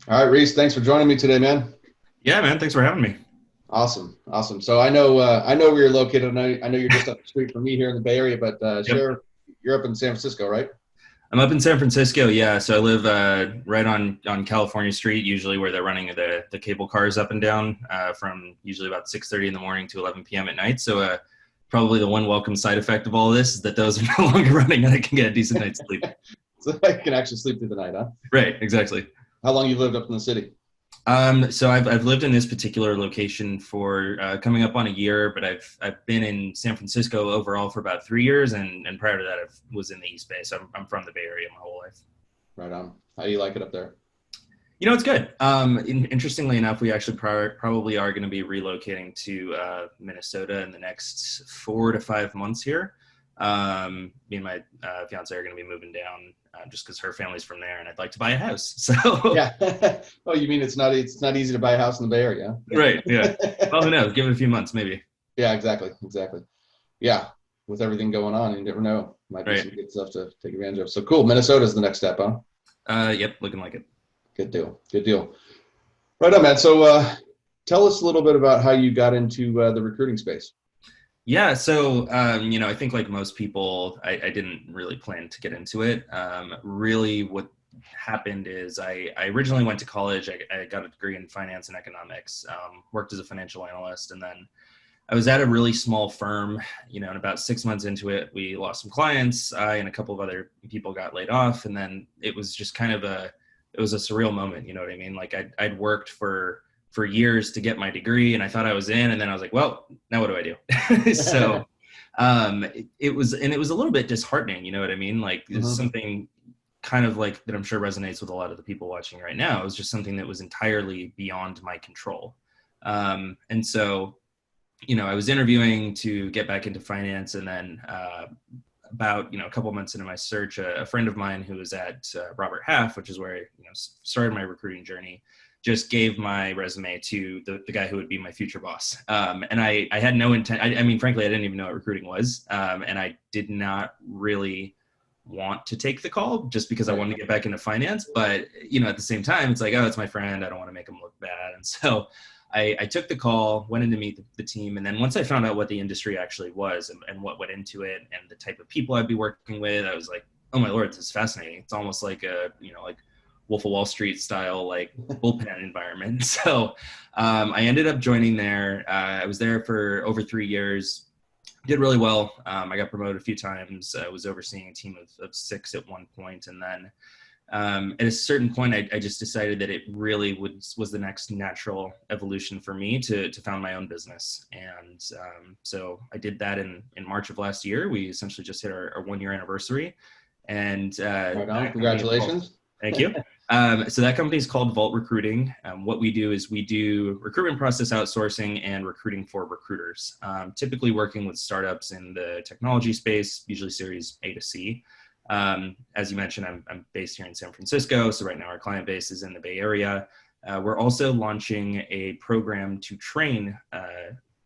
All right, Riece, thanks for joining me today, man. Yeah, man. Thanks for having me. Awesome. So I know where you're located. I know you're just up the street from me here in the Bay Area, but Yep. you're up in San Francisco, right? I'm up in San Francisco. Yeah, so I live right on California Street, usually where they're running the cable cars up and down from usually about 6:30 in the morning to 11 p.m. at night. So probably the one welcome side effect of all of this is that those are no longer running, and I can get a decent night's sleep. So I can actually sleep through the night, huh? Right. Exactly. How long you lived up in the city? So I've lived in this particular location for coming up on a year, but I've been in San Francisco overall for about 3 years, and prior to that, I was in the East Bay. So I'm from the Bay Area my whole life. Right on. How you like it up there? It's good. Interestingly enough, we actually probably are going to be relocating to Minnesota in the next 4 to 5 months here. Me and my fiance are going to be moving down just because her family's from there, and I'd like to buy a house. So, Yeah. Oh, you mean it's not easy to buy a house in the Bay Area, right, yeah. huh? Well, who knows? Give it a few months, maybe. Yeah, exactly. Yeah, with everything going on, you never know. Might be Right. some good stuff to take advantage of. So cool. Minnesota's the next step, huh? Yep, looking like it. Good deal. Good deal. Right on, man. So tell us a little bit about how you got into the recruiting space. Yeah, so I think like most people, I didn't really plan to get into it. Really, what happened is I originally went to college. I got a degree in finance and economics, worked as a financial analyst, and then I was at a really small firm. And about 6 months into it, we lost some clients. I and a couple of other people got laid off, and then it was just kind of it was a surreal moment. You know what I mean? Like I'd worked for years to get my degree, and I thought I was in, and then I was like, well, now what do I do? So it was a little bit disheartening. You know what I mean? Like it's Hmm. something kind of like that I'm sure resonates with a lot of the people watching right now. It was just something that was entirely beyond my control. And so I was interviewing to get back into finance, and then about a couple months into my search, a friend of mine who was at Robert Half, which is where I started my recruiting journey, just gave my resume to the guy who would be my future boss. And I had no intent. I mean, frankly, I didn't even know what recruiting was, and I did not really want to take the call just because I Right. wanted to get back into finance. But at the same time, it's like, oh, it's my friend. I don't want to make him look bad, and so I took the call, went in to meet the team, and then once I found out what the industry actually was and what went into it and the type of people I'd be working with, I was like, oh my lord, this is fascinating. It's almost like like Wolf of Wall Street style like bullpen environment. So I ended up joining there. I was there for over 3 years. Did really well. I got promoted a few times. I was overseeing a team of six at one point, and then at a certain point, I just decided that it really was the next natural evolution for me to found my own business. And so I did that in March of last year. We essentially just hit our 1 year anniversary. And Right on. that company is called, Congratulations. thank you. So that company is called Vault Recruiting. What we do is we do recruitment process outsourcing and recruiting for recruiters, typically working with startups in the technology space, usually series A to C. As you mentioned, I'm based here in San Francisco. So right now our client base is in the Bay Area. We're also launching a program to train,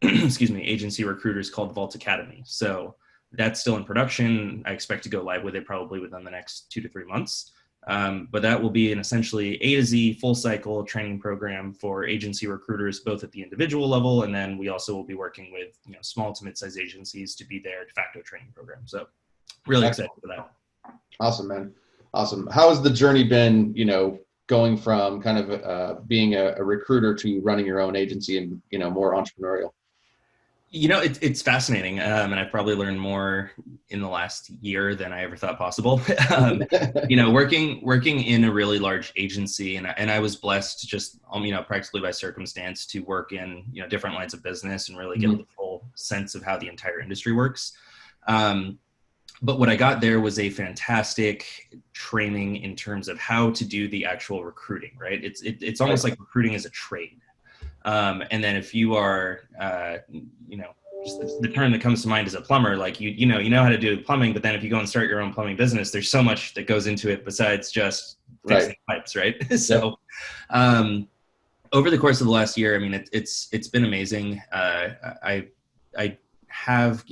excuse me, agency recruiters called Vault Academy. So that's still in production. I expect to go live with it probably within the next 2 to 3 months. But that will be an essentially A to Z full cycle training program for agency recruiters, both at the individual level, and then we also will be working with small to mid-sized agencies to be their de facto training program. So really excited Excellent. for that. Awesome, man. Awesome. How has the journey been, going from kind of being a recruiter to running your own agency and, more entrepreneurial? It's fascinating, and I've probably learned more in the last year than I ever thought possible. Working in a really large agency, and I was blessed just practically by circumstance to work in different lines of business and really get Mhm. the full sense of how the entire industry works. Um, but what I got there was a fantastic training in terms of how to do the actual recruiting. Right? It's Right. almost like recruiting is a trade. And then if you are, just the term that comes to mind is a plumber, like you know how to do plumbing, but then if you go and start your own plumbing business, there's so much that goes into it besides just Right. fixing pipes, right? Yep. So um, over the course of the last year, I mean, it's been amazing. I have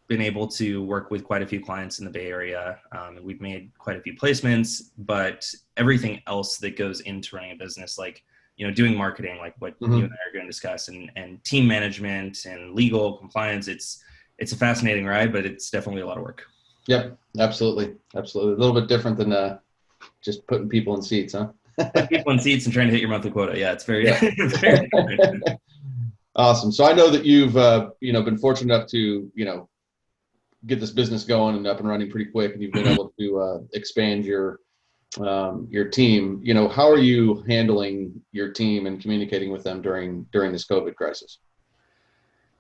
been able to work with quite a few clients in the Bay Area. And we've made quite a few placements, but everything else that goes into running a business, like, doing marketing, like what you and I are going to discuss, and team management and legal compliance, it's a fascinating ride, but it's definitely a lot of work. Yep, absolutely. Absolutely. A little bit different than just putting people in seats, huh? Putting people in seats and trying to hit your monthly quota. Yeah, it's very, very different. Awesome. So I know that you've, been fortunate enough to, get this business going and up and running pretty quick, and you've been able to expand your team. How are you handling your team and communicating with them during this COVID crisis?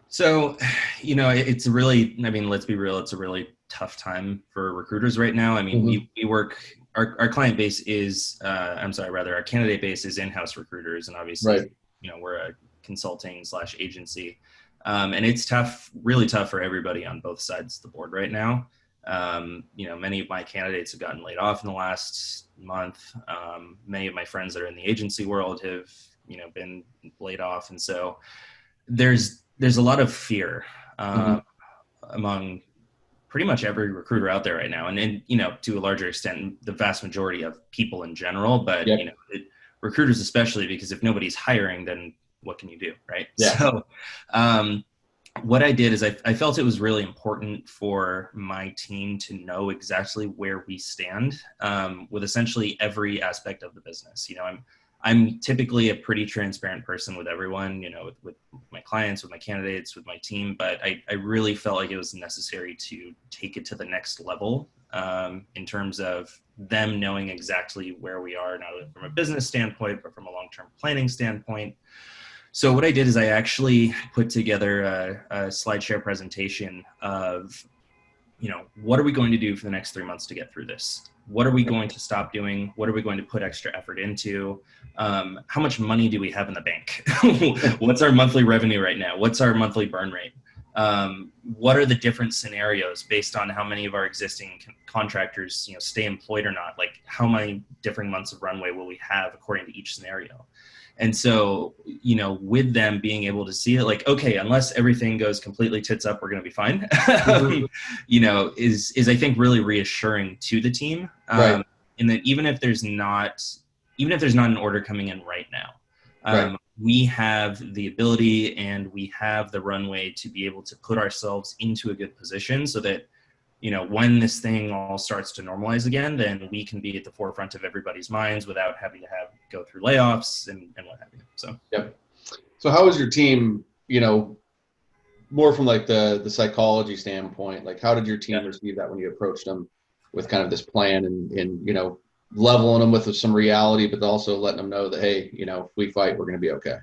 So, it's really, let's be real, it's a really tough time for recruiters right now. We work, our client base is, our candidate base is in-house recruiters. And obviously, right. We're a consulting / agency. And it's tough, really tough for everybody on both sides of the board right now. Many of my candidates have gotten laid off in the last month. Many of my friends that are in the agency world have, been laid off. And so there's a lot of fear among pretty much every recruiter out there right now. And to a larger extent, the vast majority of people in general, but, yep. Recruiters especially, because if nobody's hiring, then what can you do, right? Yeah. So what I did is I felt it was really important for my team to know exactly where we stand with essentially every aspect of the business. I'm typically a pretty transparent person with everyone, with my clients, with my candidates, with my team, but I really felt like it was necessary to take it to the next level in terms of them knowing exactly where we are, not only from a business standpoint, but from a long-term planning standpoint. So what I did is I actually put together a SlideShare presentation of, what are we going to do for the next 3 months to get through this? What are we going to stop doing? What are we going to put extra effort into? How much money do we have in the bank? What's our monthly revenue right now? What's our monthly burn rate? What are the different scenarios based on how many of our existing contractors, stay employed or not? Like, how many different months of runway will we have according to each scenario? And so, with them being able to see it, like, okay, unless everything goes completely tits up, we're going to be fine, is I think really reassuring to the team. Right. In that even if there's not an order coming in right now, right. we have the ability and we have the runway to be able to put ourselves into a good position so that, when this thing all starts to normalize again, then we can be at the forefront of everybody's minds without having to go through layoffs and what have you. So, yep. So how is your team, more from like the psychology standpoint, like how did your team receive that when you approached them with kind of this plan and leveling them with some reality, but also letting them know that, hey, if we fight, we're going to be okay?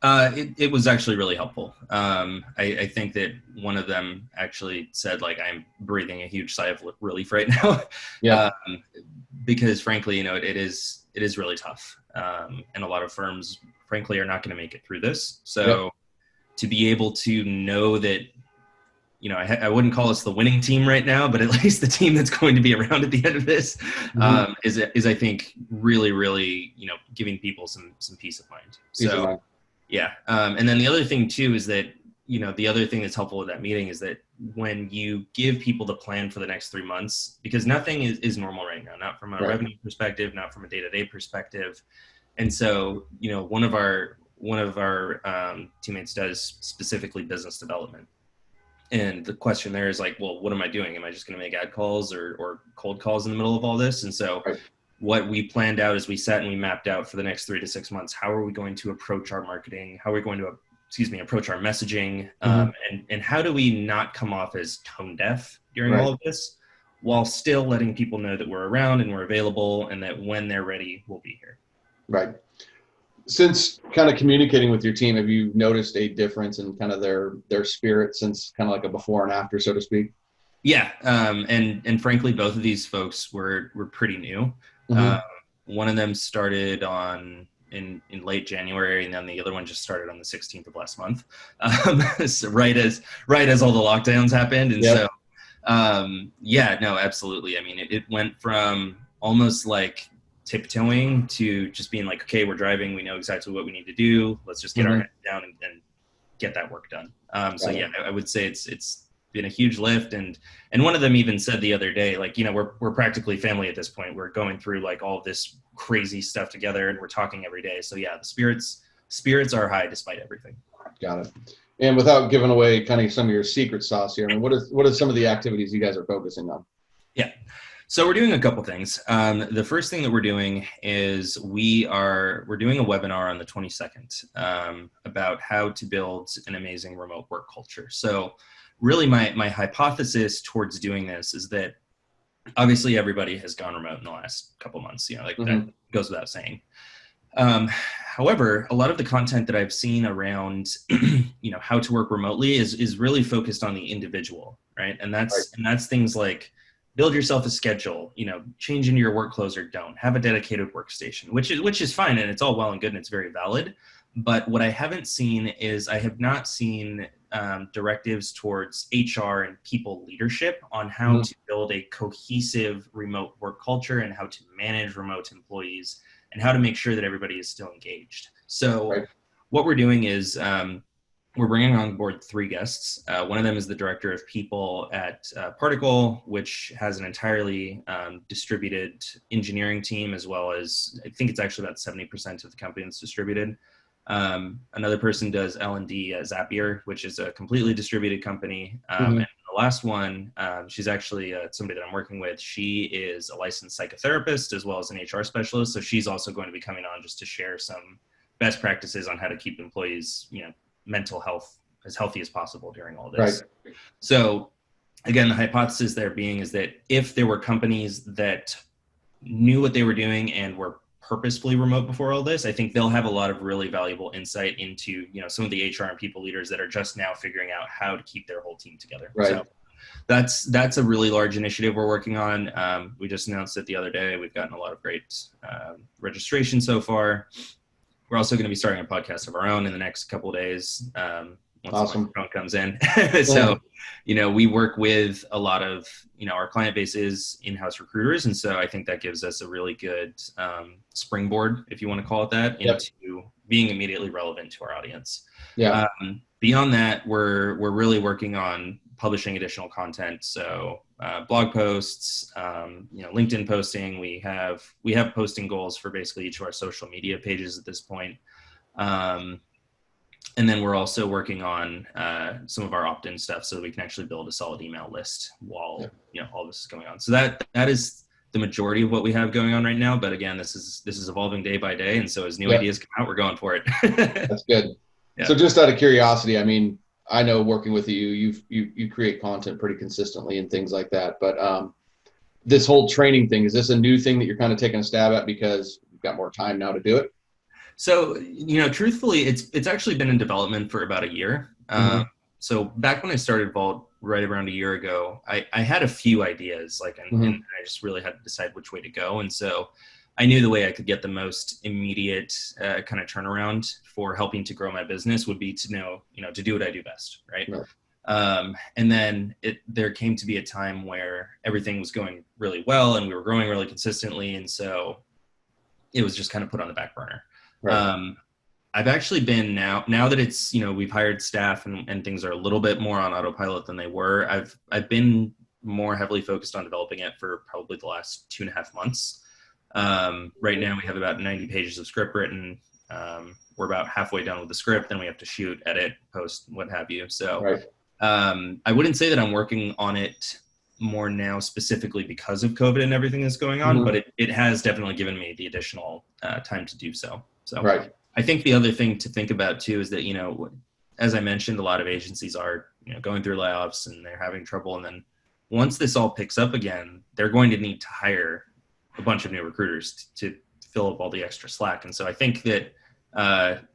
It was actually really helpful. I think that one of them actually said, like, I'm breathing a huge sigh of relief right now. Yeah. Because frankly, it is really tough. And a lot of firms, frankly, are not going to make it through this. So to be able to know that, I wouldn't call us the winning team right now, but at least the team that's going to be around at the end of this is I think really, really, giving people some peace of mind. So. Yeah. And then the other thing too is that, the other thing that's helpful with that meeting is that when you give people the plan for the next 3 months, because nothing is normal right now, not from a revenue perspective, not from a day-to-day perspective. And so, one of our teammates does specifically business development. And the question there is like, well, what am I doing? Am I just going to make ad calls or cold calls in the middle of all this? And so what we planned out is we sat and we mapped out for the next 3 to 6 months, how are we going to approach our marketing? How are we going to, approach our messaging? And how do we not come off as tone deaf during all of this while still letting people know that we're around and we're available and that when they're ready, we'll be here. Right. Since kind of communicating with your team, have you noticed a difference in kind of their spirit since kind of like a before and after, so to speak? Yeah. And frankly, both of these folks were pretty new. One of them started in late January, and then the other one just started on the 16th of last month. So right as all the lockdowns happened. And so, no, absolutely. I mean, it went from almost like tiptoeing to just being like, okay, we're driving. We know exactly what we need to do. Let's just get our head down and get that work done. I would say it's been a huge lift. And one of them even said the other day, like, we're practically family at this point. We're going through like all this crazy stuff together, and we're talking every day. So yeah, the spirits are high despite everything. Got it. And without giving away kind of some of your secret sauce here, I mean, what are some of the activities you guys are focusing on? Yeah. So we're doing a couple things. The first thing that we're doing is we're doing a webinar on the 22nd about how to build an amazing remote work culture. So really my hypothesis towards doing this is that obviously everybody has gone remote in the last couple months, that goes without saying. However, a lot of the content that I've seen around, how to work remotely is really focused on the individual, right? And that's things like build yourself a schedule, change into your work clothes or don't, have a dedicated workstation, which is fine. And it's all well and good and it's very valid. But what I haven't seen is I have not seen directives towards HR and people leadership on how to build a cohesive remote work culture and how to manage remote employees and how to make sure that everybody is still engaged. So what we're doing is we're bringing on board 3 guests. One of them is the director of people at Particle, which has an entirely distributed engineering team, as well as, I think it's actually about 70% of the company that's distributed. Another person does L&D at Zapier, which is a completely distributed company. And the last one, she's actually somebody that I'm working with. She is a licensed psychotherapist as well as an HR specialist. So she's also going to be coming on just to share some best practices on how to keep employees, mental health as healthy as possible during all this. Right. So again, the hypothesis there being is that if there were companies that knew what they were doing and were purposefully remote before all this, I think they'll have a lot of really valuable insight into, some of the HR and people leaders that are just now figuring out how to keep their whole team together. Right. So that's a really large initiative we're working on. We just announced it the other day. We've gotten a lot of great registration so far. We're also going to be starting a podcast of our own in the next couple of days. Once the microphone comes in. So, we work with a lot of, our client base is in-house recruiters. And so I think that gives us a really good springboard, if you want to call it that, into being immediately relevant to our audience. Yeah. Beyond that, we're really working on publishing additional content. So blog posts, LinkedIn posting. We have posting goals for basically each of our social media pages at this point. And then we're also working on some of our opt-in stuff so that we can actually build a solid email list while all this is going on. So that is the majority of what we have going on right now. But again, this is evolving day by day, and so as new ideas come out, we're going for it. That's good. Yeah. So just out of curiosity, I mean, I know working with you create content pretty consistently and things like that. But this whole training thing, is this a new thing that you're kind of taking a stab at because you've got more time now to do it? So, truthfully, it's actually been in development for about a year. So back when I started Vault right around a year ago, I had a few ideas, and I just really had to decide which way to go. And so I knew the way I could get the most immediate kind of turnaround for helping to grow my business would be to to do what I do best. Right. And then there came to be a time where everything was going really well and we were growing really consistently. And so it was just kind of put on the back burner. Right. I've actually been now that it's, we've hired staff and things are a little bit more on autopilot than they were. I've been more heavily focused on developing it for probably the last 2.5 months. Right now we have about 90 pages of script written. We're about halfway done with the script, then we have to shoot, edit, post, what have you. So I wouldn't say that I'm working on it more now specifically because of COVID and everything that's going on, but it has definitely given me the additional time to do so. So I think the other thing to think about too is that, as I mentioned, a lot of agencies are, going through layoffs and they're having trouble. And then once this all picks up again, they're going to need to hire a bunch of new recruiters to fill up all the extra slack. And so I think that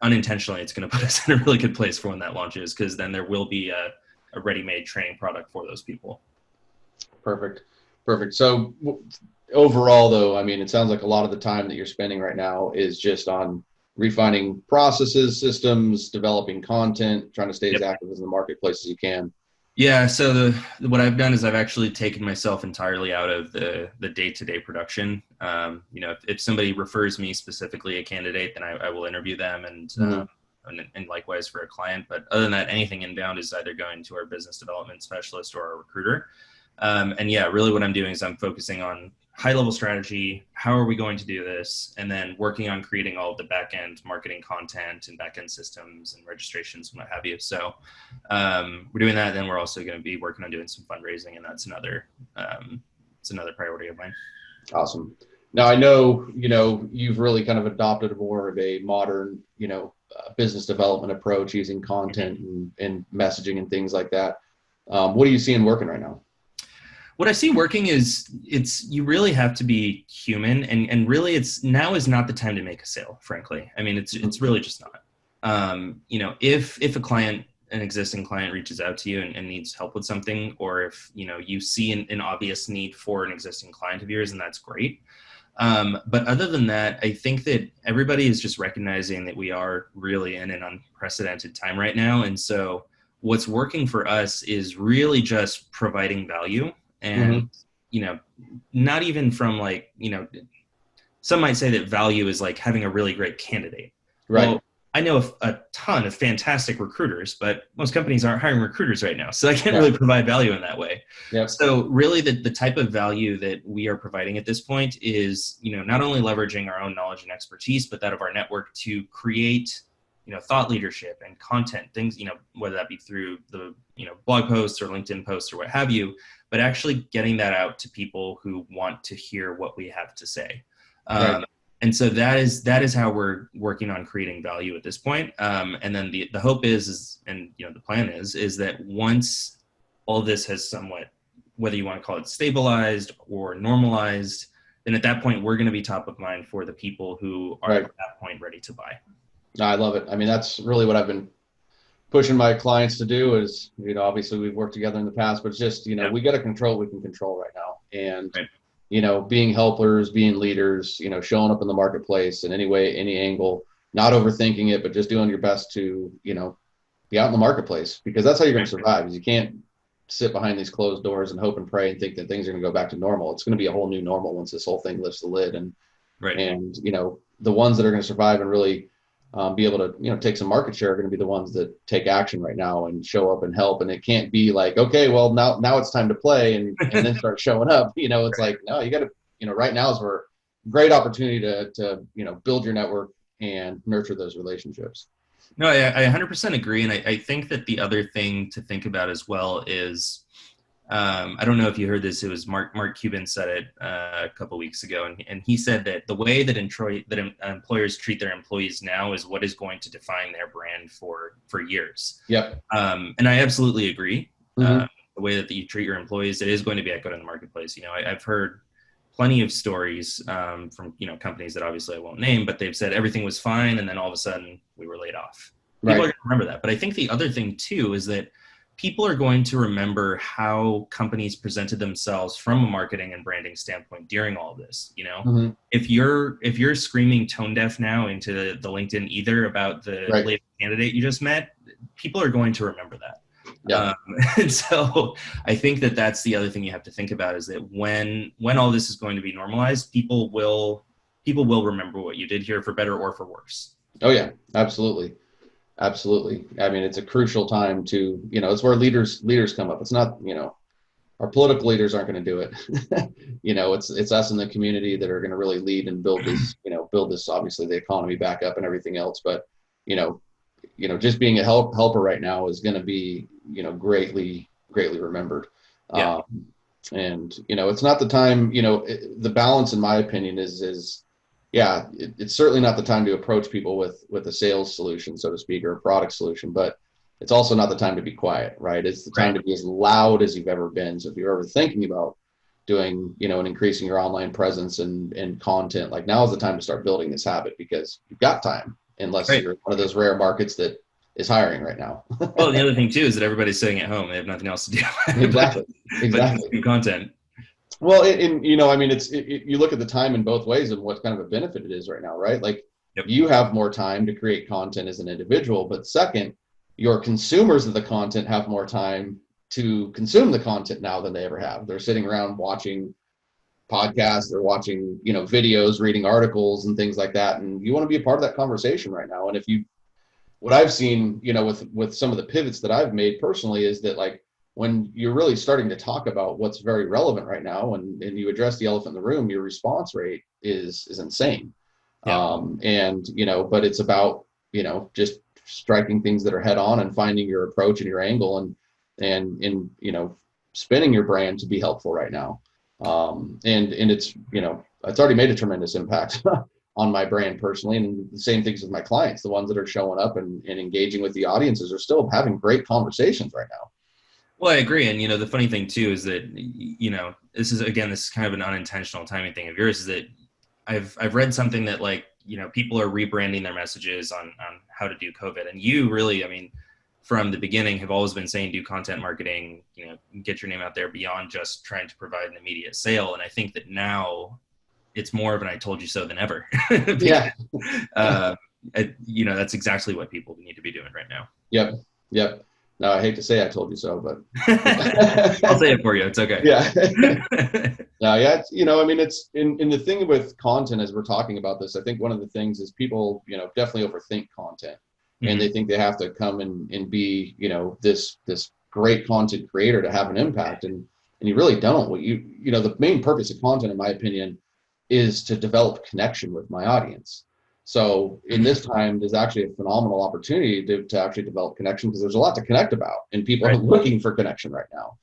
unintentionally, it's going to put us in a really good place for when that launches, because then there will be a ready-made training product for those people. Perfect. So overall, though, I mean, it sounds like a lot of the time that you're spending right now is just on refining processes, systems, developing content, trying to stay as active in the marketplace as you can. Yeah. So what I've done is I've actually taken myself entirely out of the day-to-day production. If somebody refers me specifically a candidate, then I will interview them and and likewise for a client. But other than that, anything inbound is either going to our business development specialist or our recruiter. And yeah, really what I'm doing is I'm focusing on high level strategy. How are we going to do this? And then working on creating all of the back end marketing content and back end systems and registrations and what have you. So we're doing that. Then we're also going to be working on doing some fundraising, and that's another priority of mine. Awesome. Now I know, you've really kind of adopted more of a modern, business development approach using content and messaging and things like that. What are you seeing working right now? What I see working is you really have to be human, and really now is not the time to make a sale, frankly. I mean, it's really just not. If an existing client reaches out to you and needs help with something, or if, you see an obvious need for an existing client of yours, and that's great. But other than that, I think that everybody is just recognizing that we are really in an unprecedented time right now. And so what's working for us is really just providing value. And, not even from some might say that value is like having a really great candidate. Right. Well, I know a ton of fantastic recruiters, but most companies aren't hiring recruiters right now. So I can't really provide value in that way. Yep. So really the type of value that we are providing at this point is, not only leveraging our own knowledge and expertise, but that of our network to create, thought leadership and content things, whether that be through the, blog posts or LinkedIn posts or what have you, but actually getting that out to people who want to hear what we have to say. Right. And so that is how we're working on creating value at this point. And then the hope is and the plan is that once all this has somewhat, whether you want to call it stabilized or normalized, then at that point we're going to be top of mind for the people who are at that point ready to buy. I love it. I mean, that's really what I've been pushing my clients to do is, obviously we've worked together in the past, but it's just, we got to control what we can control right now. And being helpers, being leaders, showing up in the marketplace in any way, any angle, not overthinking it, but just doing your best to, be out in the marketplace, because that's how you're going to survive. Is you can't sit behind these closed doors and hope and pray and think that things are going to go back to normal. It's going to be a whole new normal once this whole thing lifts the lid. And, the ones that are going to survive and really be able to, take some market share are going to be the ones that take action right now and show up and help. And it can't be like, okay, well now it's time to play and then start showing up. It's like, no, you got to, right now is a great opportunity to build your network and nurture those relationships. No, I 100% agree. And I think that the other thing to think about as well is, I don't know if you heard this. It was Mark Cuban said it a couple of weeks ago, and he said that the way that employers treat their employees now is what is going to define their brand for years. Yep. And I absolutely agree. Mm-hmm. The way that you treat your employees, it is going to be echoed in the marketplace. I've heard plenty of stories from companies that obviously I won't name, but they've said everything was fine, and then all of a sudden we were laid off. People are going to remember that. But I think the other thing too is that people are going to remember how companies presented themselves from a marketing and branding standpoint during all of this. Mm-hmm. If you're screaming tone deaf now into the LinkedIn ether about the latest candidate you just met, people are going to remember that. Yeah. And so I think that that's the other thing you have to think about is that when all this is going to be normalized, people will remember what you did here for better or for worse. Oh yeah, absolutely. Absolutely. I mean, it's a crucial time to, it's where leaders come up. It's not, our political leaders aren't going to do it. It's us in the community that are going to really lead and build this, obviously the economy back up and everything else. But, just being a helper right now is going to be, greatly remembered. Yeah. And, it's not the time, the balance in my opinion is it's certainly not the time to approach people with a sales solution, so to speak, or a product solution, but it's also not the time to be quiet, right? It's the time to be as loud as you've ever been. So if you're ever thinking about doing, and increasing your online presence and content, like now is the time to start building this habit because you've got time, unless you're one of those rare markets that is hiring right now. Well, the other thing too is that everybody's sitting at home. They have nothing else to do. Exactly. But do content. Well, you look at the time in both ways and what kind of a benefit it is right now, right? Like you have more time to create content as an individual, but second, your consumers of the content have more time to consume the content now than they ever have. They're sitting around watching podcasts, they're watching, videos, reading articles and things like that. And you want to be a part of that conversation right now. And if you what I've seen, with some of the pivots that I've made personally is that like when you're really starting to talk about what's very relevant right now and you address the elephant in the room, your response rate is insane. Yeah. But it's about, just striking things that are head on and finding your approach and your angle and spinning your brand to be helpful right now. And it's already made a tremendous impact on my brand personally. And the same things with my clients, the ones that are showing up and engaging with the audiences are still having great conversations right now. Well, I agree. And, the funny thing too, is that, this is kind of an unintentional timing thing of yours, is that I've read something that like, people are rebranding their messages on how to do COVID. And you really, I mean, from the beginning have always been saying, do content marketing, get your name out there beyond just trying to provide an immediate sale. And I think that now it's more of an I told you so than ever. Because, yeah. That's exactly what people need to be doing right now. Yep. No, I hate to say I told you so, but I'll say it for you. It's okay. Yeah. No, yeah. It's in the thing with content, as we're talking about this, I think one of the things is people, definitely overthink content and they think they have to come and be, this great content creator to have an impact. And you really don't. The main purpose of content, in my opinion, is to develop connection with my audience. So in this time, there's actually a phenomenal opportunity to actually develop connection because there's a lot to connect about and people are looking for connection right now.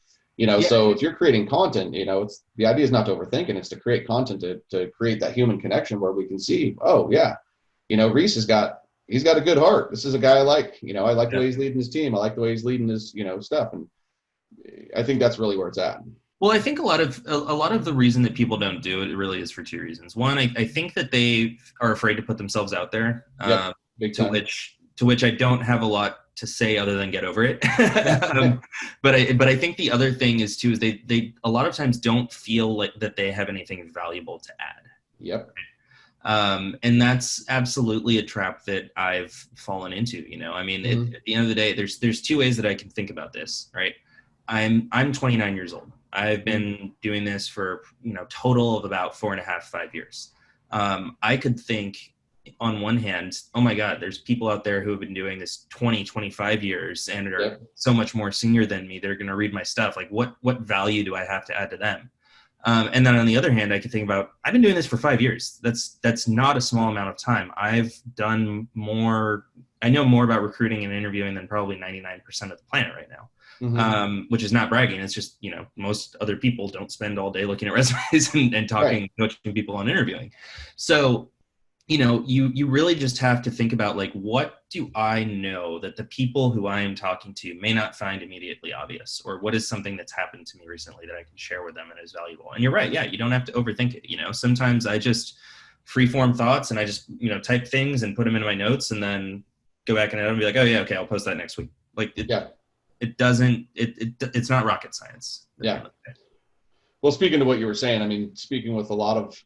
So if you're creating content, it's the idea is not to overthink it's to create content to create that human connection where we can see, oh yeah, Riece he's got a good heart. This is a guy I like, I like the way he's leading his team. I like the way he's leading his, stuff. And I think that's really where it's at. Well, I think a lot of the reason that people don't do it really is for two reasons. One, I think that they are afraid to put themselves out there, to which I don't have a lot to say other than get over it. But I think the other thing is too is they a lot of times don't feel like that they have anything valuable to add. Yep. And that's absolutely a trap that I've fallen into. At the end of the day, there's two ways that I can think about this. Right. I'm 29 years old. I've been doing this for, total of about 4.5, 5 years. I could think on one hand, oh my God, there's people out there who have been doing this 20, 25 years and are so much more senior than me. They're going to read my stuff. Like what value do I have to add to them? And then on the other hand, I could think about, I've been doing this for 5 years. That's not a small amount of time. I know more about recruiting and interviewing than probably 99% of the planet right now. Which is not bragging. It's just, most other people don't spend all day looking at resumes and talking, coaching people on interviewing. So, you really just have to think about like, what do I know that the people who I am talking to may not find immediately obvious, or what is something that's happened to me recently that I can share with them and is valuable? And you're right. Yeah. You don't have to overthink it. Sometimes I just freeform thoughts and I just, type things and put them into my notes and then go back and be like, oh yeah, okay, I'll post that next week. Like it's not rocket science. Yeah. Well, speaking to what you were saying, speaking with a lot of,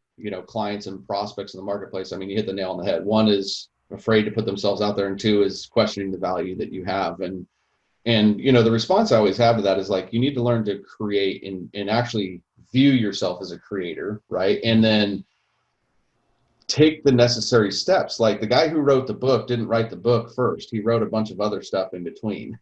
clients and prospects in the marketplace, you hit the nail on the head. One is afraid to put themselves out there. And two is questioning the value that you have. And the response I always have to that is like, you need to learn to create and actually view yourself as a creator. Right. And then take the necessary steps. Like the guy who wrote the book didn't write the book first. He wrote a bunch of other stuff in between.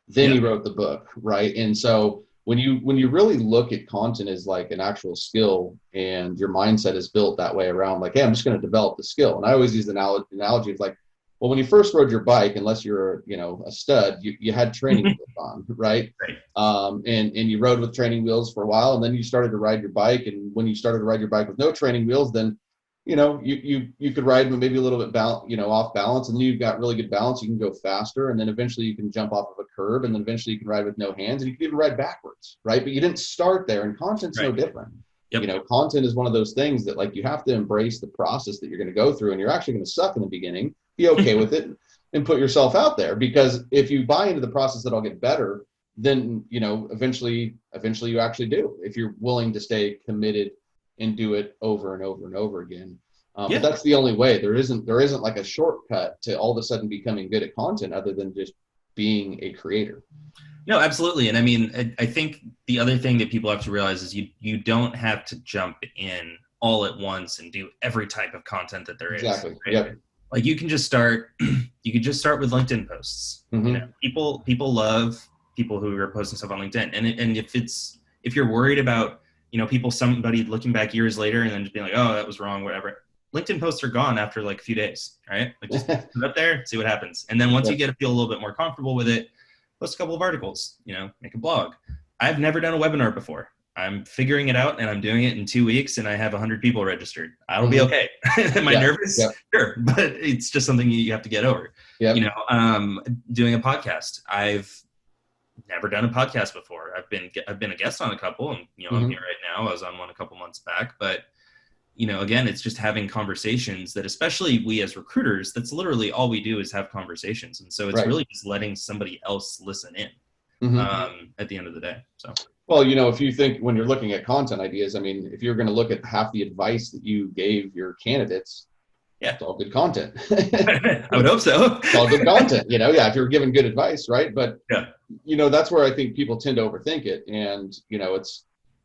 Then he wrote the book, right? And so when you really look at content as like an actual skill and your mindset is built that way around like, hey, I'm just going to develop the skill. And I always use the analogy of like, well, when you first rode your bike, unless you're, a stud, you had training wheels on, right? And you rode with training wheels for a while, and then you started to ride your bike. And when you started to ride your bike with no training wheels, then you could ride maybe a little bit off balance, and then you've got really good balance. You can go faster, and then eventually you can jump off of a curb, and then eventually you can ride with no hands, and you can even ride backwards, right? But you didn't start there, and content's no different. Content is one of those things that like you have to embrace the process that you're going to go through, and you're actually going to suck in the beginning. Be okay with it, and put yourself out there, because if you buy into the process that I'll get better, then eventually you actually do, if you're willing to stay committed and do it over and over and over again. But that's the only way. There isn't like a shortcut to all of a sudden becoming good at content other than just being a creator. No, absolutely. And I think the other thing that people have to realize is you don't have to jump in all at once and do every type of content that there is. Exactly. Right? Yep. Like you can just start with LinkedIn posts. Mm-hmm. You know, people love people who are posting stuff on LinkedIn. And if you're worried about, you know, somebody looking back years later and then just being like, oh, that was wrong, whatever. LinkedIn posts are gone after like a few days, right? Like just put it up there, see what happens. And then once you get to feel a little bit more comfortable with it, post a couple of articles, you know, make a blog. I've never done a webinar before. I'm figuring it out and I'm doing it in 2 weeks and I have 100 people registered. I'll be okay. Am I nervous? Yep. Sure. But it's just something you have to get over. Yep. You know, doing a podcast. I've never done a podcast before. I've been a guest on a couple and, you know, I'm here right now. I was on one a couple months back, but you know, again, it's just having conversations that, especially we as recruiters, that's literally all we do is have conversations. And so it's really just letting somebody else listen in at the end of the day. So, well, you know, if you think when you're looking at content ideas, I mean, if you're going to look at half the advice that you gave your candidates, it's all good content. I would hope so. It's all good content, you know, if you're giving good advice, right? But, you know, that's where I think people tend to overthink it. And, you know,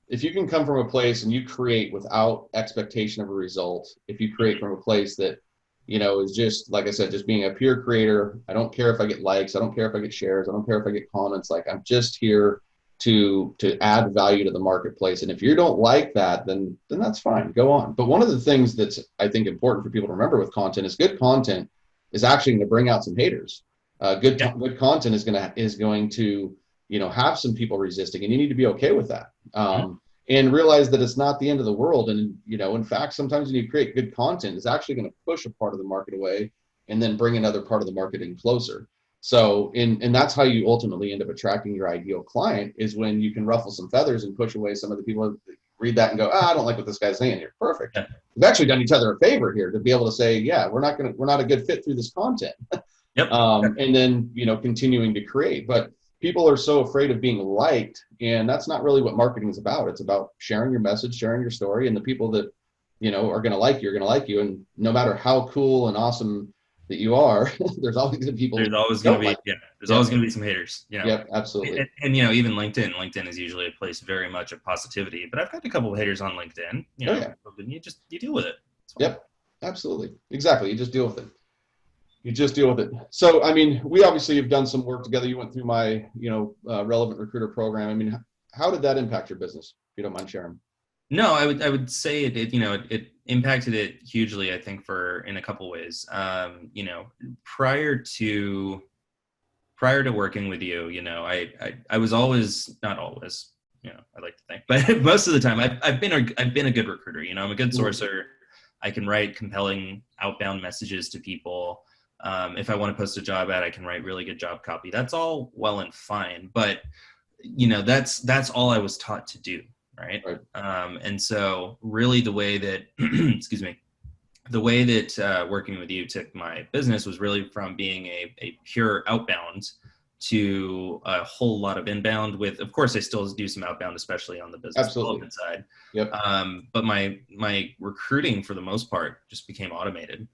if you can come from a place and you create without expectation of a result, if you create from a place that, you know, is just, like I said, just being a pure creator, I don't care if I get likes, I don't care if I get shares, I don't care if I get comments, like I'm just here to add value to the marketplace. And if you don't like that, then that's fine, go on. But one of the things that's, I think, important for people to remember with content is good content is actually going to bring out some haters. Good content is going to, you know, have some people resisting, and you need to be okay with that. And realize that it's not the end of the world. And, you know, in fact, sometimes when you create good content, it's actually going to push a part of the market away and then bring another part of the market in closer. So, and that's how you ultimately end up attracting your ideal client, is when you can ruffle some feathers and push away some of the people who read that and go, I don't like what this guy's saying here. Perfect. We've actually done each other a favor here to be able to say, we're not a good fit through this content. And then, you know, continuing to create. But people are so afraid of being liked, and that's not really what marketing is about. It's about sharing your message, sharing your story, and the people that, you know, are going to like you are going to like you. And no matter how cool and awesome that you are, there's always going to be people. There's always going to be, there's always going to be some haters. You know? Yep, absolutely. And you know, even LinkedIn is usually a place very much of positivity. But I've got a couple of haters on LinkedIn. You know, you deal with it. Yep, absolutely, exactly. You just deal with it. So, I mean, we obviously have done some work together. You went through my, you know, relevant recruiter program. I mean, how did that impact your business, if you don't mind sharing? No, I would say it you know, it impacted it hugely, I think, in a couple ways. You know, prior to working with you, you know, I was always, not always, you know, I like to think, but most of the time I've been a good recruiter. You know, I'm a good sourcer. I can write compelling outbound messages to people. If I want to post a job ad, I can write really good job copy. That's all well and fine, but you know, that's all I was taught to do. Right. And so really the way that, working with you took my business was really from being a pure outbound to a whole lot of inbound with, of course, I still do some outbound, especially on the business development side. But my recruiting for the most part just became automated,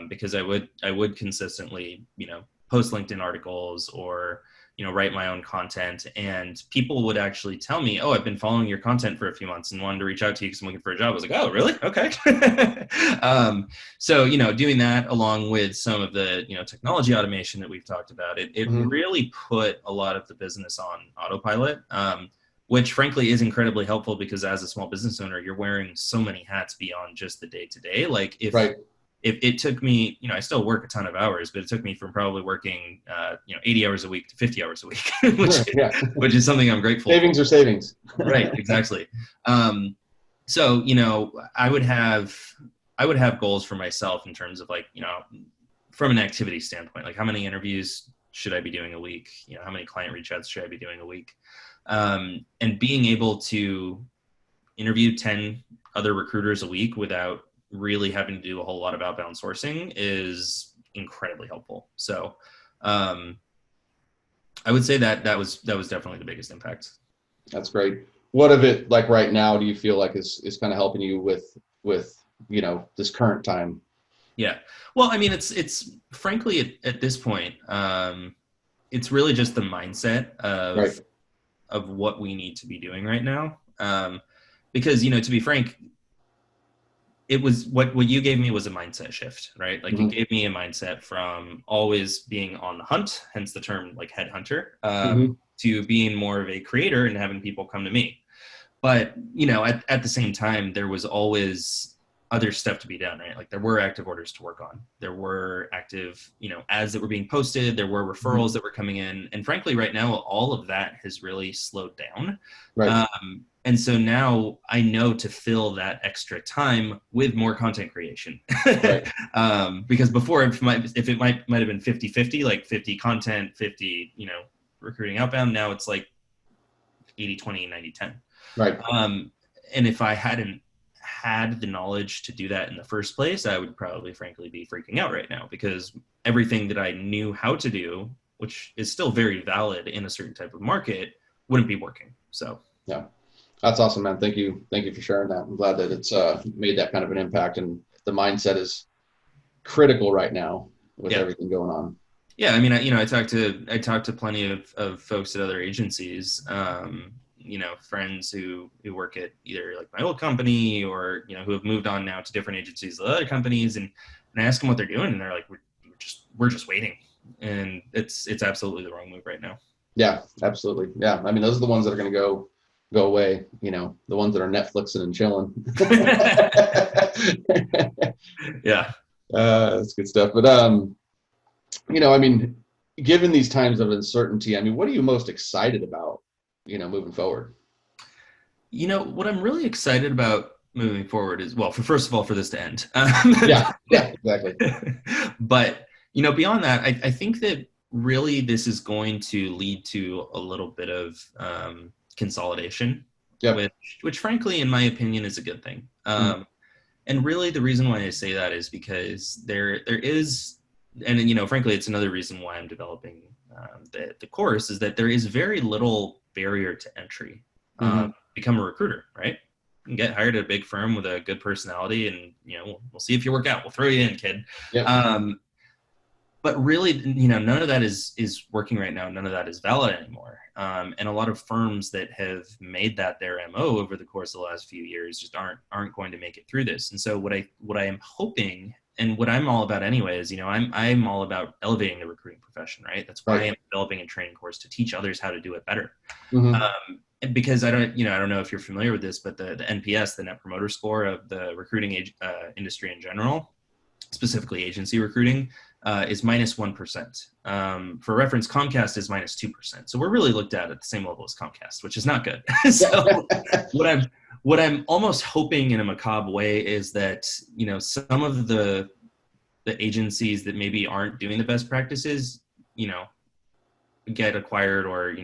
because I would consistently, you know, post LinkedIn articles or, you know, write my own content, and people would actually tell me, oh, I've been following your content for a few months and wanted to reach out to you because I'm looking for a job. I was like, oh, really? Okay. So, you know, doing that along with some of the, you know, technology automation that we've talked about, it really put a lot of the business on autopilot, which frankly is incredibly helpful because as a small business owner, you're wearing so many hats beyond just the day-to-day. Like if it took me, you know, I still work a ton of hours, but it took me from probably working, you know, 80 hours a week to 50 hours a week, which is something I'm grateful for. Savings are savings. Right. Exactly. So, you know, I would have goals for myself in terms of like, you know, from an activity standpoint, like how many interviews should I be doing a week? You know, how many client reach outs should I be doing a week? And being able to interview 10 other recruiters a week without really having to do a whole lot of outbound sourcing is incredibly helpful. So I would say that was definitely the biggest impact. That's great. What of it, like right now, do you feel like is kind of helping you with, you know, this current time? Yeah. Well, I mean, it's frankly at this point, it's really just the mindset of what we need to be doing right now. Because, you know, to be frank, it was what you gave me was a mindset shift, right? Like you Mm-hmm. gave me a mindset from always being on the hunt, hence the term like headhunter, Mm-hmm. to being more of a creator and having people come to me. But, at the same time, there was always other stuff to be done, right? Like there were active orders to work on. There were active, ads that were being posted. There were referrals that were coming in. And frankly, right now, all of that has really slowed down. Right. And so now I know to fill that extra time with more content creation. Right. Because before, if it might have been 50-50, like 50 content, 50, recruiting outbound, now it's like 80-20, 90-10. Right. And if I hadn't had the knowledge to do that in the first place, I would probably, frankly, be freaking out right now because everything that I knew how to do, which is still very valid in a certain type of market, wouldn't be working. So, yeah, that's awesome, man. Thank you for sharing that. I'm glad that it's made that kind of an impact, and the mindset is critical right now with everything going on. Yeah, I mean, I talked to plenty of folks at other agencies, friends who work at either like my old company or who have moved on now to different agencies at other companies, and I ask them what they're doing, and they're like, we're just waiting, and it's absolutely the wrong move right now. Yeah, absolutely. Yeah, I mean, those are the ones that are going to go away. The ones that are Netflixing and chilling. Yeah, that's good stuff. But I mean, given these times of uncertainty, I mean, what are you most excited about, moving forward? What I'm really excited about moving forward is, well, first of all, for this to end. Yeah, exactly. But, beyond that, I think that really this is going to lead to a little bit of consolidation, which frankly, in my opinion, is a good thing. And really the reason why I say that is because there is, and frankly, it's another reason why I'm developing the course, is that there is very little barrier to entry. Become a recruiter, right? You can get hired at a big firm with a good personality, and we'll see if you work out. We'll throw you in, kid. Yep. But really, none of that is working right now. None of that is valid anymore. And a lot of firms that have made that their MO over the course of the last few years just aren't going to make it through this. And so what I am hoping, and what I'm all about anyway, is I'm all about elevating the recruiting profession, right? That's why I'm developing a training course to teach others how to do it better. Because I don't know if you're familiar with this, but the NPS, the Net Promoter Score of the recruiting industry in general, specifically agency recruiting, is -1%. For reference, Comcast is -2%. So we're really looked at the same level as Comcast, which is not good. So what I'm almost hoping in a macabre way is that, some of the agencies that maybe aren't doing the best practices, get acquired or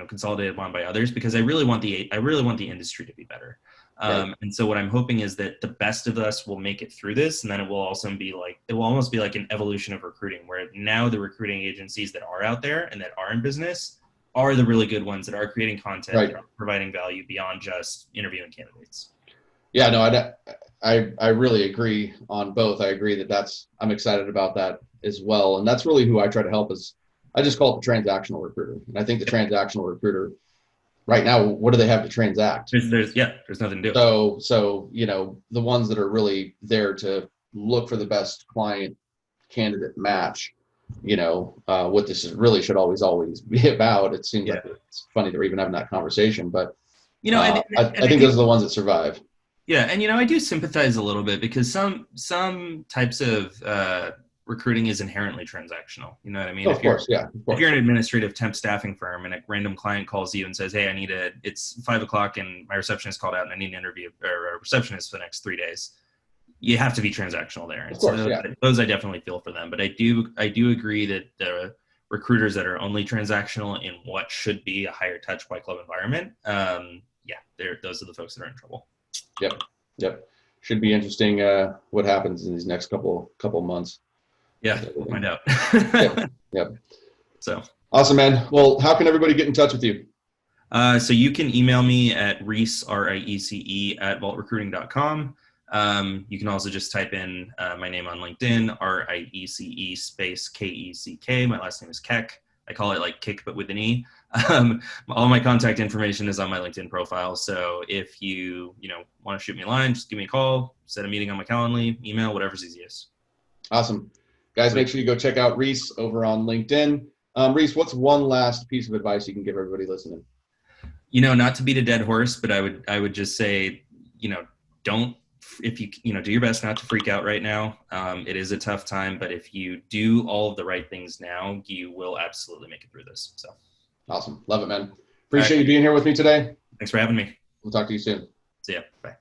consolidated on by others, because I really want the industry to be better. And so what I'm hoping is that the best of us will make it through this, and then it will almost be like an evolution of recruiting, where now the recruiting agencies that are out there and that are in business are the really good ones that are creating content, that are providing value beyond just interviewing candidates. Yeah, no, I really agree on both. I agree I'm excited about that as well. And that's really who I try to help is, I just call it the transactional recruiter. And I think the transactional recruiter right now, what do they have to transact? There's nothing to do. So, the ones that are really there to look for the best client candidate match, what this really should always be about. It seems like it's funny that we're even having that conversation, but I think those are the ones that survive. Yeah. And, I do sympathize a little bit, because some types of recruiting is inherently transactional. You know what I mean? Of course. If you're an administrative temp staffing firm and a random client calls you and says, hey, it's 5:00 and my receptionist called out and I need an interview or a receptionist for the next 3 days, you have to be transactional there. And those I definitely feel for them. But I do agree that the recruiters that are only transactional in what should be a higher touch white glove environment, those are the folks that are in trouble. Yep. Should be interesting what happens in these next couple months. Yeah, we'll find out. Yep. So awesome, man. Well, how can everybody get in touch with you? So you can email me at Riece, RIECE @vaultrecruiting.com. You can also just type in my name on LinkedIn, RIECE space KECK. My last name is Keck. I call it like kick, but with an E. All my contact information is on my LinkedIn profile. So if you want to shoot me a line, just give me a call, set a meeting on my Calendly, email, whatever's easiest. Awesome. Guys, make sure you go check out Riece over on LinkedIn. Riece, what's one last piece of advice you can give everybody listening? Not to beat a dead horse, but I would just say, don't, if you do your best not to freak out right now. It is a tough time, but if you do all of the right things now, you will absolutely make it through this. So awesome. Love it, man. Appreciate you being here with me today. Thanks for having me. We'll talk to you soon. See ya. Bye.